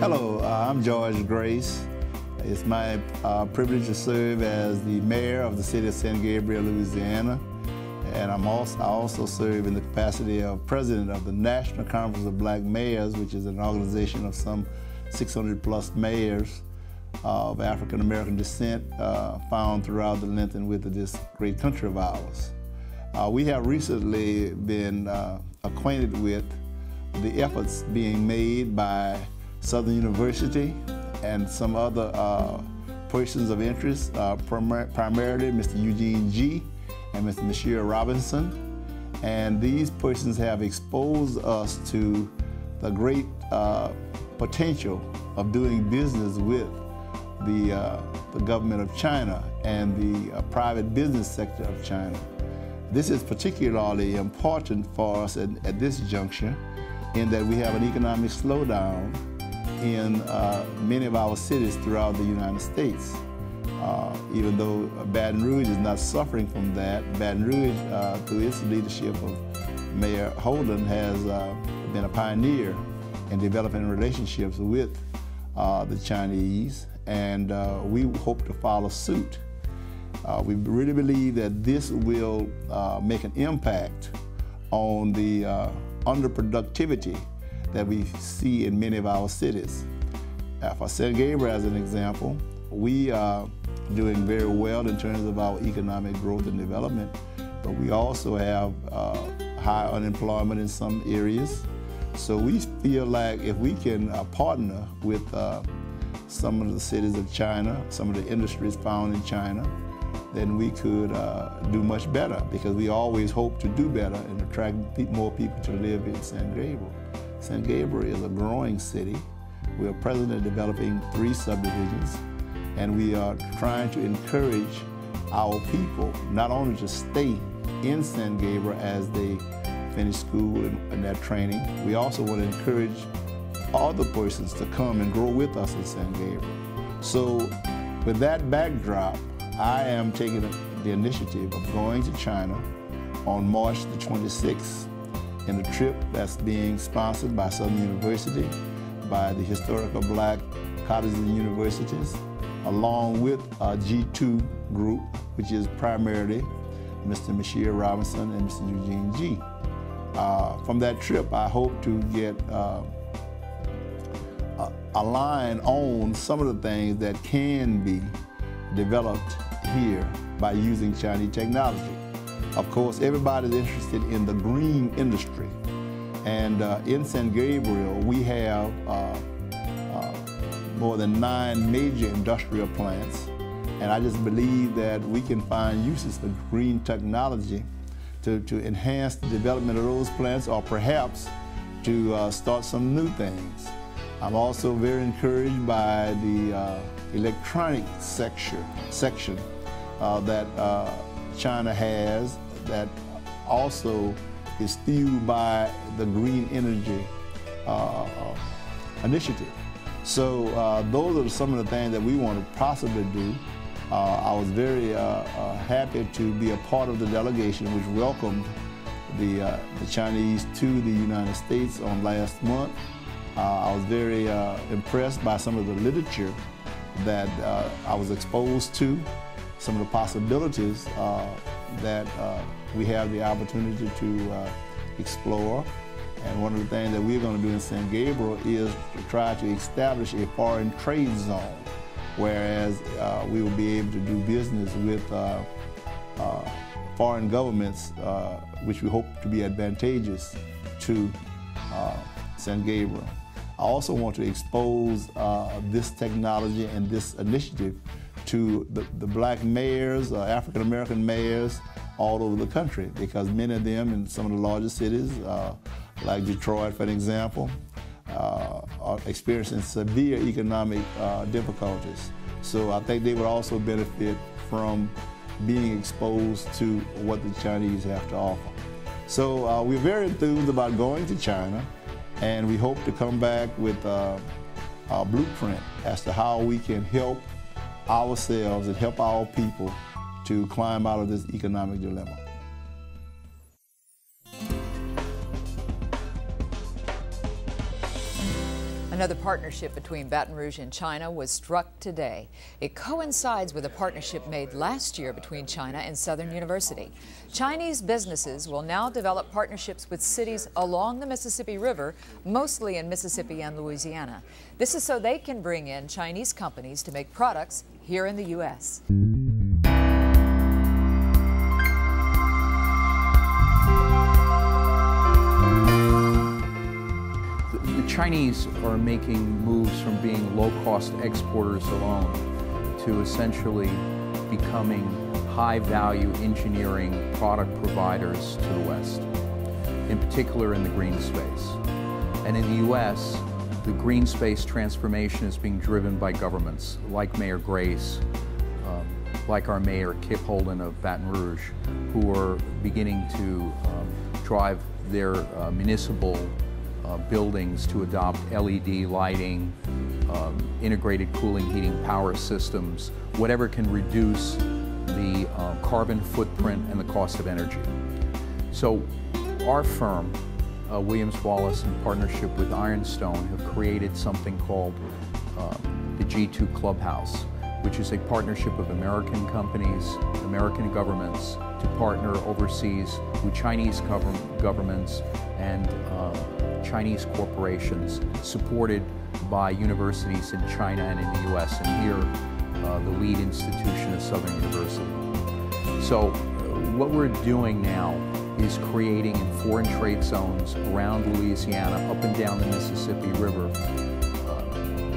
Hello, I'm George Grace. It's my privilege to serve as the mayor of the city of San Gabriel, Louisiana. And I also serve in the capacity of president of the National Conference of Black Mayors, which is an organization of some 600 plus mayors of African American descent found throughout the length and width of this great country of ours. We have recently been acquainted with the efforts being made by Southern University and some other persons of interest, primarily Mr. Eugene G. and Mr. Michelle Robinson. And these persons have exposed us to the great potential of doing business with the government of China and the private business sector of China. This is particularly important for us at this juncture in that we have an economic slowdown in many of our cities throughout the United States. Even though Baton Rouge is not suffering from that, Baton Rouge, through its leadership of Mayor Holden, has been a pioneer in developing relationships with the Chinese, and we hope to follow suit. We really believe that this will make an impact on the underproductivity that we see in many of our cities. For San Gabriel, as an example, we are doing very well in terms of our economic growth and development, but we also have high unemployment in some areas. So we feel like if we can partner with some of the cities of China, some of the industries found in China, then we could do much better, because we always hope to do better and attract more people to live in San Gabriel. San Gabriel is a growing city. We are presently developing 3 subdivisions, and we are trying to encourage our people not only to stay in San Gabriel as they finish school and their training, we also want to encourage other persons to come and grow with us in San Gabriel. So with that backdrop, I am taking the initiative of going to China on March the 26th in a trip that's being sponsored by Southern University, by the Historical Black Colleges and Universities, along with a G2 group, which is primarily Mr. Michelle Robinson and Mr. Eugene G. From that trip, I hope to get a line on some of the things that can be developed here by using Chinese technology. Of course, everybody's interested in the green industry. And in San Gabriel, we have more than 9 major industrial plants. And I just believe that we can find uses for green technology to enhance the development of those plants, or perhaps to start some new things. I'm also very encouraged by the electronic section that China has, that also is fueled by the green energy initiative. So those are some of the things that we want to possibly do. I was very happy to be a part of the delegation which welcomed the Chinese to the United States on last month. I was very impressed by some of the literature that I was exposed to, some of the possibilities that we have the opportunity to explore. And one of the things that we're going to do in San Gabriel is to try to establish a foreign trade zone, whereas we will be able to do business with foreign governments, which we hope to be advantageous to San Gabriel. I also want to expose this technology and this initiative to the black mayors, African American mayors all over the country, because many of them in some of the larger cities, like Detroit, for example, are experiencing severe economic difficulties. So I think they would also benefit from being exposed to what the Chinese have to offer. So we're very enthused about going to China, and we hope to come back with a blueprint as to how we can help ourselves and help our people to climb out of this economic dilemma. Another partnership between Baton Rouge and China was struck today. It coincides with a partnership made last year between China and Southern University. Chinese businesses will now develop partnerships with cities along the Mississippi River, mostly in Mississippi and Louisiana. This is so they can bring in Chinese companies to make products here in the U.S. The Chinese are making moves from being low-cost exporters alone to essentially becoming high-value engineering product providers to the West, in particular in the green space. And in the U.S., the green space transformation is being driven by governments like Mayor Grace, like our Mayor Kip Holden of Baton Rouge, who are beginning to drive their municipal buildings to adopt LED lighting, integrated cooling, heating, power systems, whatever can reduce the carbon footprint and the cost of energy. So our firm, Williams Wallace, in partnership with Ironstone, have created something called the G2 Clubhouse, which is a partnership of American companies, American governments, to partner overseas with Chinese governments and Chinese corporations, supported by universities in China and in the U.S., and here the lead institution is Southern University. So what we're doing now is creating in foreign trade zones around Louisiana, up and down the Mississippi River,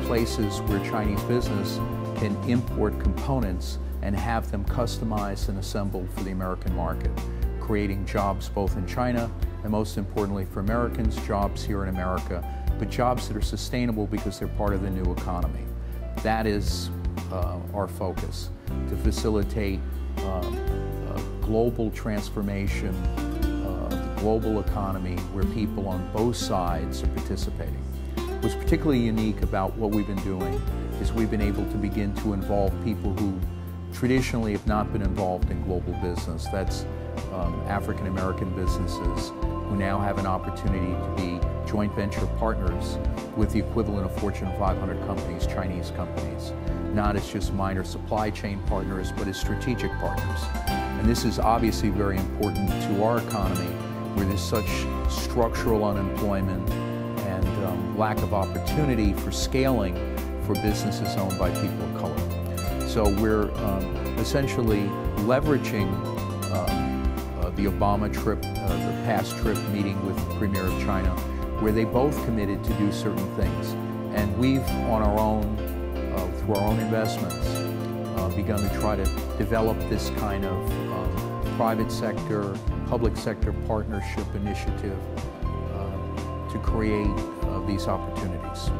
places where Chinese business can import components and have them customized and assembled for the American market, creating jobs both in China and, most importantly for Americans, jobs here in America, but jobs that are sustainable because they're part of the new economy. That is our focus, to facilitate global transformation of the global economy where people on both sides are participating. What's particularly unique about what we've been doing is we've been able to begin to involve people who traditionally have not been involved in global business. That's African American businesses who now have an opportunity to be joint venture partners with the equivalent of Fortune 500 companies, Chinese companies, not as just minor supply chain partners, but as strategic partners. And this is obviously very important to our economy, where there's such structural unemployment and lack of opportunity for scaling for businesses owned by people of color. So we're essentially leveraging the Obama trip, the past trip meeting with the Premier of China, where they both committed to do certain things. And we've, on our own, through our own investments, begun to try to develop this kind of private sector, public sector partnership initiative to create these opportunities.